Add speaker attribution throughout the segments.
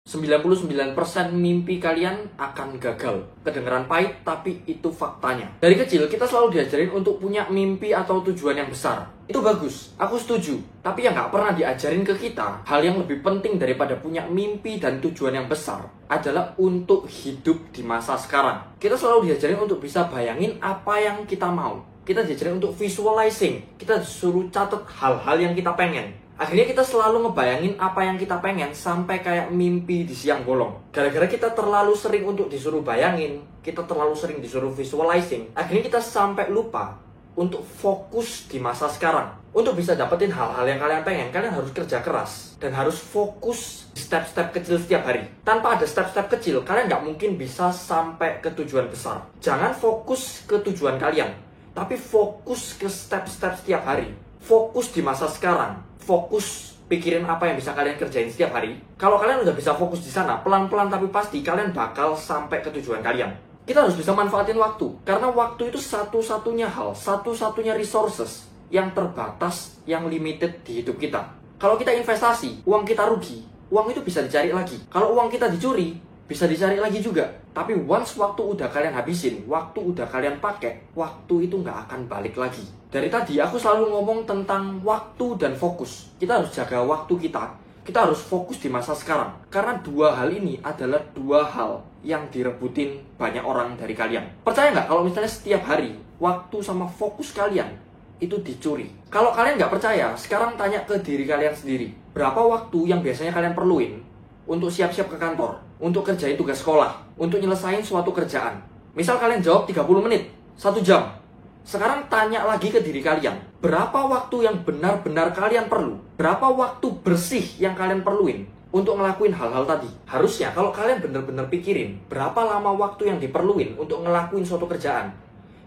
Speaker 1: 99% mimpi kalian akan gagal. Kedengeran pahit, tapi itu faktanya. Dari kecil, kita selalu diajarin untuk punya mimpi atau tujuan yang besar. Itu bagus, aku setuju. Tapi yang nggak pernah diajarin ke kita, hal yang lebih penting daripada punya mimpi dan tujuan yang besar adalah untuk hidup di masa sekarang. Kita selalu diajarin untuk bisa bayangin apa yang kita mau. Kita diajarin untuk visualizing. Kita disuruh catat hal-hal yang kita pengen. Akhirnya kita selalu ngebayangin apa yang kita pengen sampai kayak mimpi di siang bolong. Gara-gara kita terlalu sering untuk disuruh bayangin, kita terlalu sering disuruh visualizing, akhirnya kita sampai lupa untuk fokus di masa sekarang. Untuk bisa dapetin hal-hal yang kalian pengen, kalian harus kerja keras dan harus fokus di step-step kecil setiap hari. Tanpa ada step-step kecil, kalian nggak mungkin bisa sampai ke tujuan besar. Jangan fokus ke tujuan kalian, tapi fokus ke step-step setiap hari. Fokus di masa sekarang. Fokus pikirin apa yang bisa kalian kerjain setiap hari. Kalau kalian udah bisa fokus di sana, pelan-pelan tapi pasti kalian bakal sampai ke tujuan kalian. Kita harus bisa manfaatin waktu, karena waktu itu satu-satunya hal, satu-satunya resources yang terbatas, yang limited di hidup kita. Kalau kita investasi, uang kita rugi, uang itu bisa dicari lagi. Kalau uang kita dicuri, bisa dicari lagi juga. Tapi once waktu udah kalian habisin, waktu udah kalian pakai, waktu itu nggak akan balik lagi. Dari tadi aku selalu ngomong tentang waktu dan fokus. Kita harus jaga waktu kita. Kita harus fokus di masa sekarang. Karena dua hal ini adalah dua hal yang direbutin banyak orang dari kalian. Percaya nggak kalau misalnya setiap hari, waktu sama fokus kalian itu dicuri? Kalau kalian nggak percaya, sekarang tanya ke diri kalian sendiri. Berapa waktu yang biasanya kalian perluin untuk siap-siap ke kantor, untuk kerjain tugas sekolah, untuk nyelesain suatu kerjaan? Misal kalian jawab 30 menit, 1 jam. Sekarang tanya lagi ke diri kalian, berapa waktu yang benar-benar kalian perlu? Berapa waktu bersih yang kalian perluin untuk ngelakuin hal-hal tadi? Harusnya kalau kalian benar-benar pikirin, berapa lama waktu yang diperluin untuk ngelakuin suatu kerjaan,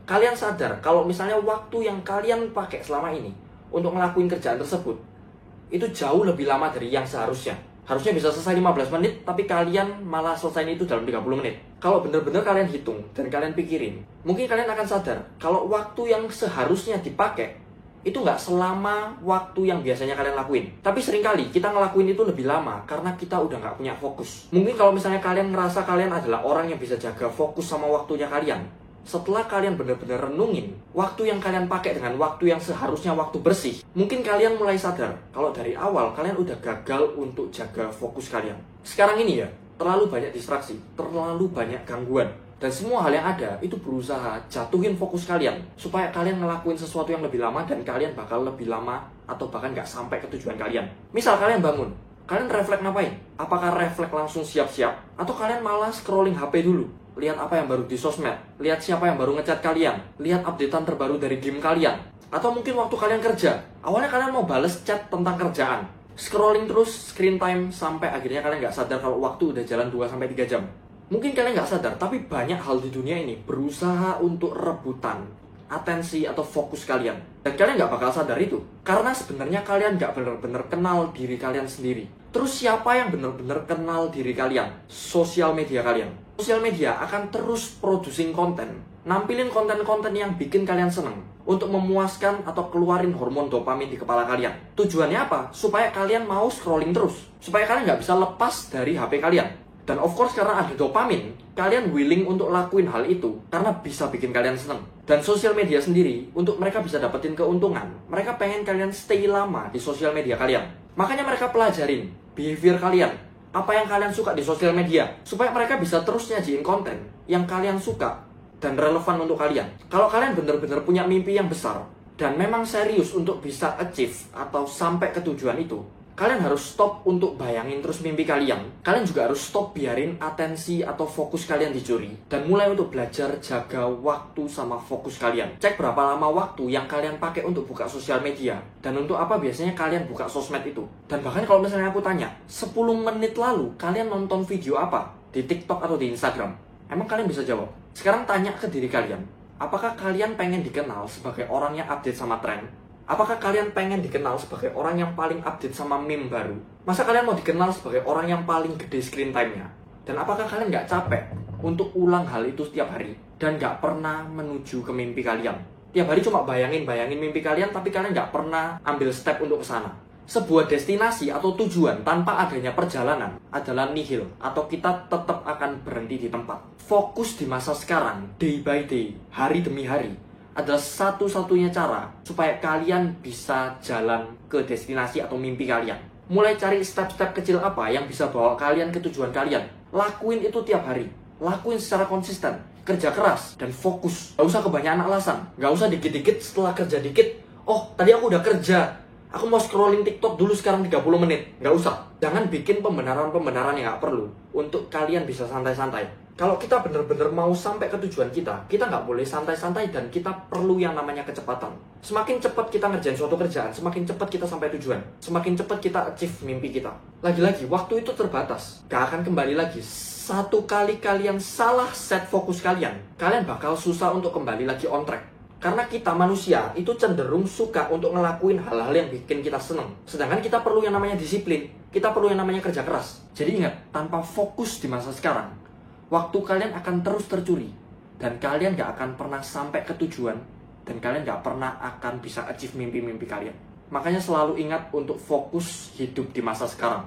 Speaker 1: kalian sadar kalau misalnya waktu yang kalian pakai selama ini untuk ngelakuin kerjaan tersebut, itu jauh lebih lama dari yang seharusnya. Harusnya bisa selesai 15 menit, tapi kalian malah selesai itu dalam 30 menit. Kalau benar-benar kalian hitung dan kalian pikirin, mungkin kalian akan sadar kalau waktu yang seharusnya dipakai itu nggak selama waktu yang biasanya kalian lakuin. Tapi seringkali kita ngelakuin itu lebih lama karena kita udah nggak punya fokus. Mungkin kalau misalnya kalian ngerasa kalian adalah orang yang bisa jaga fokus sama waktunya kalian, setelah kalian benar-benar renungin waktu yang kalian pakai dengan waktu yang seharusnya waktu bersih, mungkin kalian mulai sadar kalau dari awal kalian udah gagal untuk jaga fokus kalian. Sekarang ini ya, terlalu banyak distraksi, terlalu banyak gangguan, dan semua hal yang ada itu berusaha jatuhin fokus kalian supaya kalian ngelakuin sesuatu yang lebih lama dan kalian bakal lebih lama atau bahkan nggak sampai ke tujuan kalian. Misal kalian bangun, kalian refleks ngapain? Apakah refleks langsung siap-siap? Atau kalian malah scrolling HP dulu? Lihat apa yang baru di sosmed, lihat siapa yang baru ngechat kalian, lihat updatean terbaru dari game kalian. Atau mungkin waktu kalian kerja, awalnya kalian mau bales chat tentang kerjaan, scrolling terus screen time sampai akhirnya kalian nggak sadar kalau waktu udah jalan 2-3 jam. Mungkin kalian nggak sadar, tapi banyak hal di dunia ini berusaha untuk rebutan atensi atau fokus kalian. Dan kalian nggak bakal sadar itu, karena sebenarnya kalian nggak benar-benar kenal diri kalian sendiri. Terus siapa yang benar-benar kenal diri kalian? Sosial media kalian. Sosial media akan terus producing konten, nampilin konten-konten yang bikin kalian seneng, untuk memuaskan atau keluarin hormon dopamin di kepala kalian. Tujuannya apa? Supaya kalian mau scrolling terus, supaya kalian nggak bisa lepas dari HP kalian. Dan of course karena ada dopamin, kalian willing untuk lakuin hal itu karena bisa bikin kalian seneng. Dan sosial media sendiri, untuk mereka bisa dapetin keuntungan, mereka pengen kalian stay lama di sosial media kalian. Makanya mereka pelajarin behavior kalian, apa yang kalian suka di sosial media, supaya mereka bisa terus nyajiin konten yang kalian suka dan relevan untuk kalian. Kalau kalian benar-benar punya mimpi yang besar dan memang serius untuk bisa achieve atau sampai ke tujuan itu, kalian harus stop untuk bayangin terus mimpi kalian. Kalian juga harus stop biarin atensi atau fokus kalian dicuri. Dan mulai untuk belajar jaga waktu sama fokus kalian. Cek berapa lama waktu yang kalian pakai untuk buka sosial media. Dan untuk apa biasanya kalian buka sosmed itu. Dan bahkan kalau misalnya aku tanya, 10 menit lalu kalian nonton video apa? Di TikTok atau di Instagram? Emang kalian bisa jawab? Sekarang tanya ke diri kalian. Apakah kalian pengen dikenal sebagai orang yang update sama tren? Apakah kalian pengen dikenal sebagai orang yang paling update sama meme baru? Masa kalian mau dikenal sebagai orang yang paling gede screen time-nya? Dan apakah kalian nggak capek untuk ulang hal itu setiap hari? Dan nggak pernah menuju ke mimpi kalian? Tiap hari cuma bayangin mimpi kalian, tapi kalian nggak pernah ambil step untuk ke sana. Sebuah destinasi atau tujuan tanpa adanya perjalanan adalah nihil, atau kita tetap akan berhenti di tempat. Fokus di masa sekarang, day by day, hari demi hari, adalah satu-satunya cara supaya kalian bisa jalan ke destinasi atau mimpi kalian. Mulai cari step-step kecil apa yang bisa bawa kalian ke tujuan kalian. Lakuin itu tiap hari. Lakuin secara konsisten. Kerja keras dan fokus. Gak usah kebanyakan alasan. Gak usah dikit-dikit setelah kerja dikit. Oh, tadi aku udah kerja. Aku mau scrolling TikTok dulu sekarang 30 menit. Gak usah. Jangan bikin pembenaran-pembenaran yang gak perlu untuk kalian bisa santai-santai. Kalau kita benar-benar mau sampai ke tujuan kita nggak boleh santai-santai dan kita perlu yang namanya kecepatan. Semakin cepat kita ngerjain suatu kerjaan, semakin cepat kita sampai tujuan. Semakin cepat kita achieve mimpi kita. Lagi-lagi, waktu itu terbatas. Gak akan kembali lagi. Satu kali kalian salah set fokus kalian bakal susah untuk kembali lagi on track. Karena kita manusia itu cenderung suka untuk ngelakuin hal-hal yang bikin kita seneng. Sedangkan kita perlu yang namanya disiplin. Kita perlu yang namanya kerja keras. Jadi ingat, tanpa fokus di masa sekarang, waktu kalian akan terus tercuri. Dan kalian gak akan pernah sampai ke tujuan. Dan kalian gak pernah akan bisa achieve mimpi-mimpi kalian. Makanya selalu ingat untuk fokus hidup di masa sekarang.